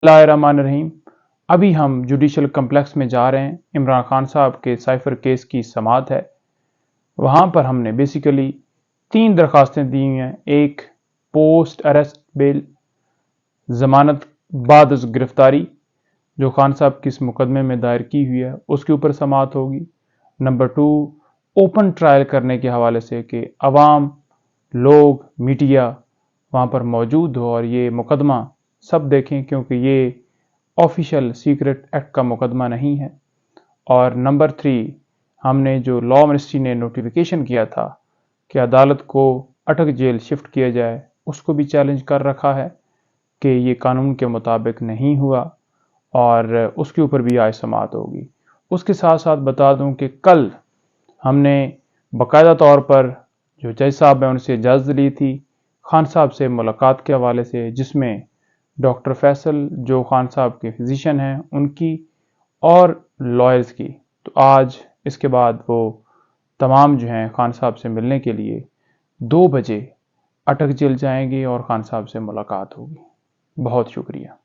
बिस्मिल्लाहिर्रहमानिर्रहीम। अभी हम जुडिशल कम्प्लेक्स में जा रहे हैं। इमरान खान साहब के साइफर केस की समाअत है। वहाँ पर हमने बेसिकली 3 दरख्वास्तें दी हैं। एक पोस्ट अरेस्ट बेल, ज़मानत बाद गिरफ्तारी जो खान साहब की इस मुकदमे में दायर की हुई है उसके ऊपर समाअत होगी। नंबर 2 ओपन ट्रायल करने के हवाले से कि अवाम, लोग, मीडिया वहाँ पर मौजूद हो और ये मुकदमा सब देखें, क्योंकि ये ऑफिशियल सीक्रेट एक्ट का मुकदमा नहीं है। और नंबर 3 हमने जो लॉ मिनिस्ट्री ने नोटिफिकेशन किया था कि अदालत को अटक जेल शिफ्ट किया जाए, उसको भी चैलेंज कर रखा है कि ये कानून के मुताबिक नहीं हुआ और उसके ऊपर भी आज समाअत होगी। उसके साथ साथ बता दूं कि कल हमने बाकायदा तौर पर जो जज साहब हैं उनसे इजाज़त ली थी खान साहब से मुलाकात के हवाले से, जिसमें डॉक्टर फैसल जो खान साहब के फिजिशियन हैं उनकी और लॉयर्स की। तो आज इसके बाद वो तमाम जो हैं खान साहब से मिलने के लिए 2 बजे अटक जेल जाएंगे और खान साहब से मुलाकात होगी। बहुत शुक्रिया।